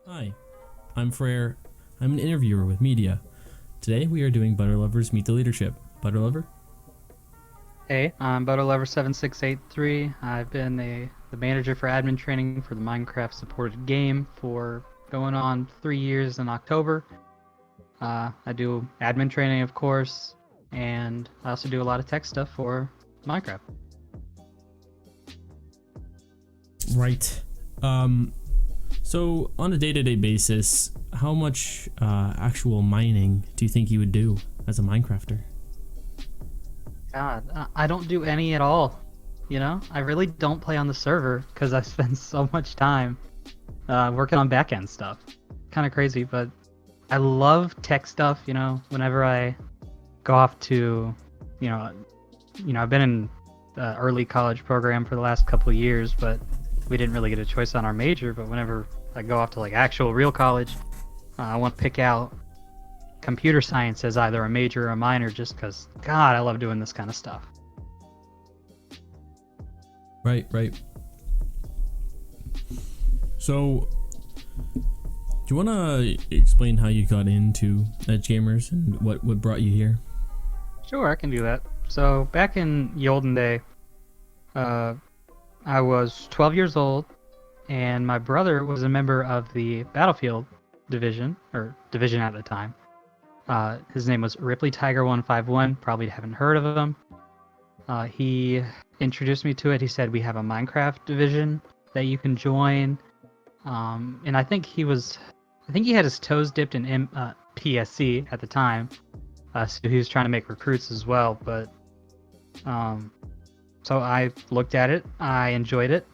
Hi, I'm Frere. I'm an interviewer with media. Today we are doing Butterlovers Meet the Leadership. Butterlover? Hey, I'm BUTTERLOVER7683. I've been the manager for admin training for the Minecraft supported game for going on 3 years in October. I do admin training, of course, and I also do a lot of tech stuff for Minecraft. Right. So on a day-to-day basis, how much actual mining do you think you would do as a Minecrafter? God, I don't do any at all. I really don't play on the server because I spend so much time working on backend stuff. Kind of crazy, but I love tech stuff. Whenever I go off to, you know, I've been in the early college program for the last couple of years, but we didn't really get a choice on our major. But whenever I go off to like actual real college, I want to pick out computer science as either a major or a minor, just because God, I love doing this kind of stuff. Right. So, do you want to explain how you got into EdgeGamers and what brought you here? Sure, I can do that. So back in the olden day, uh, I was 12 years old, and my brother was a member of the Battlefield division, or division at the time. His name was Ripley Tiger 151. Probably haven't heard of him. He introduced me to it. He said we have a Minecraft division that you can join. And I think he had his toes dipped in PSC at the time. So he was trying to make recruits as well. But so I looked at it. I enjoyed it.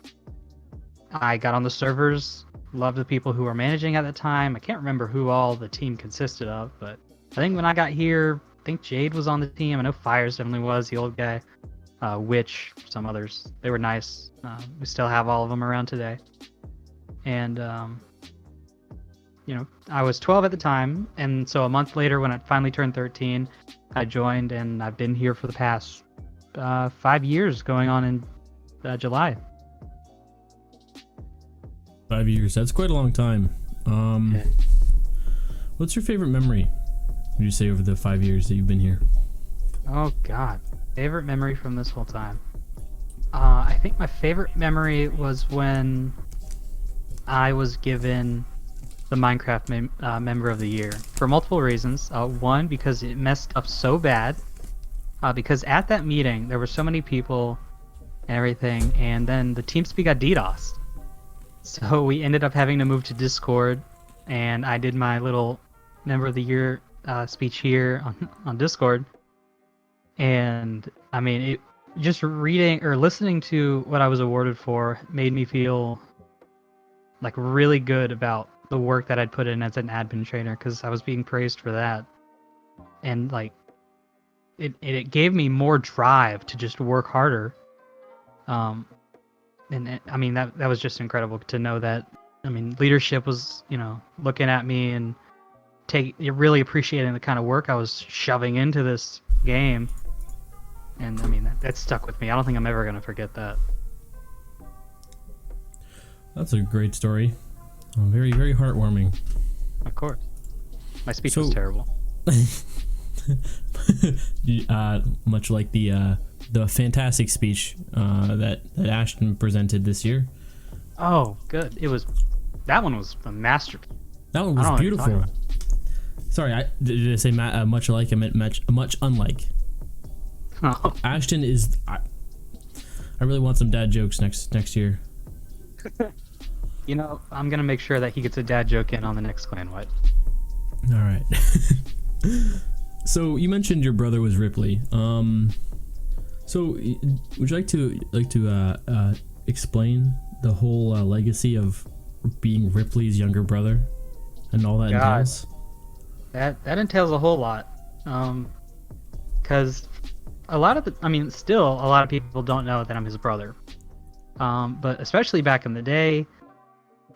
I got on the servers. Loved the people who were managing at the time. I can't remember who all the team consisted of, but I think when I got here, I think Jade was on the team. I know Fires definitely was, the old guy. Witch, some others. They were nice. We still have all of them around today. And, I was 12 at the time. And so a month later, when I finally turned 13, I joined, and I've been here for the past 5 years, going on in July. 5 years. That's quite a long time. Yeah. What's your favorite memory, would you say, over the 5 years that you've been here? Oh, God. Favorite memory from this whole time? I think my favorite memory was when I was given the Minecraft Member of the Year for multiple reasons. One, because it messed up so bad. Because at that meeting, there were so many people and everything, and then the TeamSpeak got DDoSed. So we ended up having to move to Discord, and I did my little Member of the Year speech here on Discord. And I mean, just reading or listening to what I was awarded for made me feel like really good about the work that I'd put in as an admin trainer, because I was being praised for that. And like, it gave me more drive to just work harder. I mean, that was just incredible to know that. I mean, leadership was, looking at me and really appreciating the kind of work I was shoving into this game. And I mean, that stuck with me. I don't think I'm ever going to forget that. That's a great story. Very, very heartwarming. Of course. My speech was terrible. Much like the fantastic speech that Ashton presented this year. Oh, good. That one was a masterpiece. That one was beautiful. Sorry, did I say much alike? I meant much unlike. Oh. Ashton is. I really want some dad jokes next year. I'm gonna make sure that he gets a dad joke in on the next Clan White. All right. So you mentioned your brother was Ripley. So would you like to explain the whole legacy of being Ripley's younger brother and all that entails? That entails a whole lot. Because still a lot of people don't know that I'm his brother. But especially back in the day,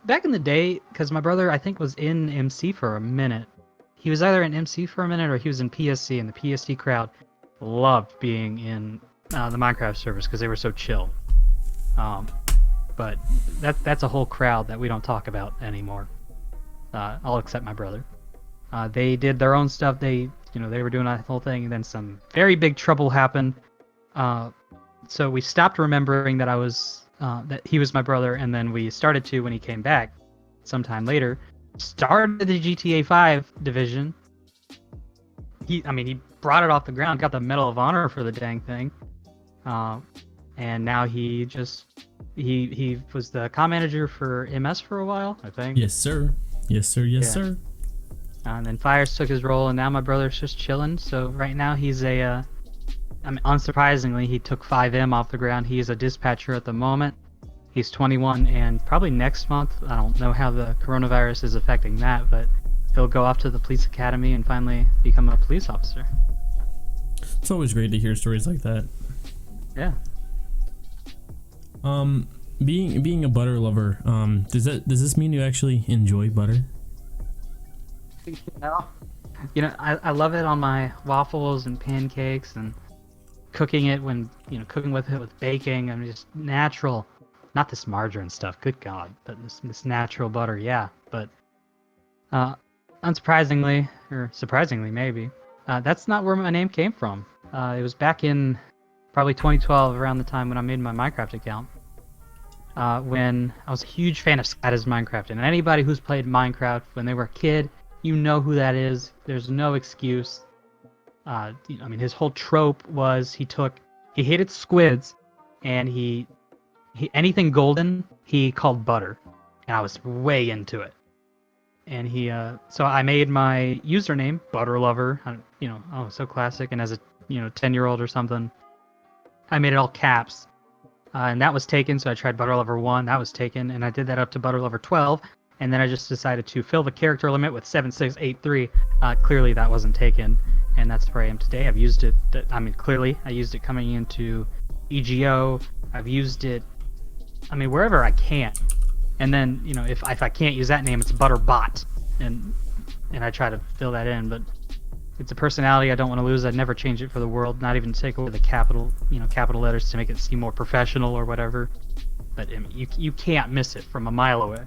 because my brother, I think, was in MC for a minute. He was either in MC for a minute or he was in PSC, and the PSC crowd loved being in the Minecraft servers because they were so chill. But that's a whole crowd that we don't talk about anymore. all except my brother. They did their own stuff. They were doing that whole thing, and then some very big trouble happened. So we stopped remembering that that he was my brother, and then we started to when he came back sometime later. Started the GTA 5 division. He brought it off the ground, got the Medal of Honor for the dang thing, and now he was the comm manager for MS for a while, I think. Yes, sir. Yes, sir. Yes, sir. And then Fires took his role, and now my brother's just chilling. So right now he's unsurprisingly, he took 5M off the ground. He is a dispatcher at the moment. He's 21, and probably next month, I don't know how the coronavirus is affecting that, but he'll go off to the police academy and finally become a police officer. It's always great to hear stories like that. Yeah. Being a butter lover, does this mean you actually enjoy butter? I love it on my waffles and pancakes, and cooking it cooking with it with baking. I mean, just natural, not this margarine stuff. Good God, but this natural butter, yeah. But unsurprisingly, or surprisingly maybe, that's not where my name came from. It was back in probably 2012, around the time when I made my Minecraft account. When I was a huge fan of Scata's Minecraft, and anybody who's played Minecraft when they were a kid, you know who that is. There's no excuse. His whole trope was he hated squids, and he anything golden he called butter, and I was way into it. And so I made my username ButterLover. So classic. And as a 10-year-old or something, I made it all caps. And that was taken, so I tried ButterLover 1, that was taken, and I did that up to ButterLover 12, and then I just decided to fill the character limit with 7683. Clearly that wasn't taken, and that's where I am today. I've used it, clearly, I used it coming into EGO, I've used it, wherever I can. And then, if I can't use that name, it's ButterBot, and I try to fill that in, but it's a personality I don't want to lose. I'd never change it for the world, not even take away the capital letters to make it seem more professional or whatever. But you can't miss it from a mile away.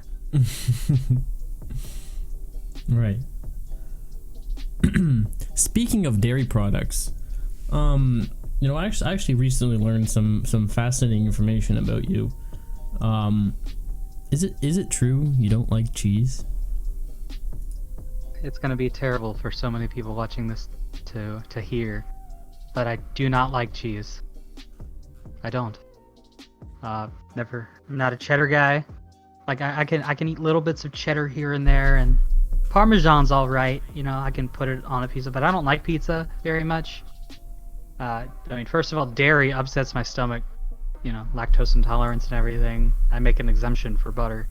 Right. Speaking of dairy products, I actually recently learned some fascinating information about you. Is it true you don't like cheese? It's going to be terrible for so many people watching this to hear, but I do not like cheese. I don't. Never. I'm not a cheddar guy. Like I can eat little bits of cheddar here and there, and Parmesan's all right. I can put it on a pizza, but I don't like pizza very much. First of all, dairy upsets my stomach. Lactose intolerance and everything. I make an exemption for butter.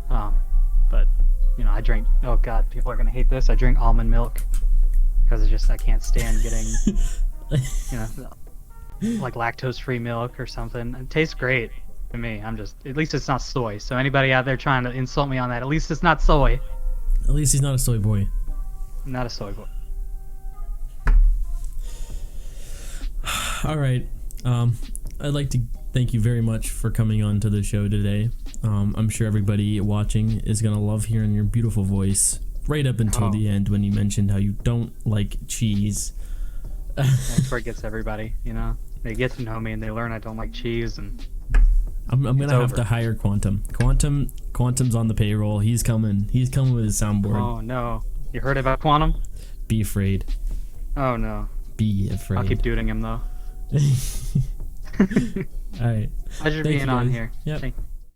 But I drink, oh God, people are going to hate this. I drink almond milk because I can't stand getting, like lactose-free milk or something. It tastes great to me. At least it's not soy. So anybody out there trying to insult me on that, at least it's not soy. At least he's not a soy boy. Not a soy boy. All right. I'd like to thank you very much for coming on to the show today. I'm sure everybody watching is going to love hearing your beautiful voice right up until the end when you mentioned how you don't like cheese. That's where it gets everybody, They get to know me and they learn I don't like cheese, and I'm going to have to hire Quantum. Quantum's on the payroll. He's coming. He's coming with his soundboard. Oh, no. You heard about Quantum? Be afraid. Oh, no. Be afraid. I'll keep duding him, though. All right. Pleasure being on here. Yep. Thank you.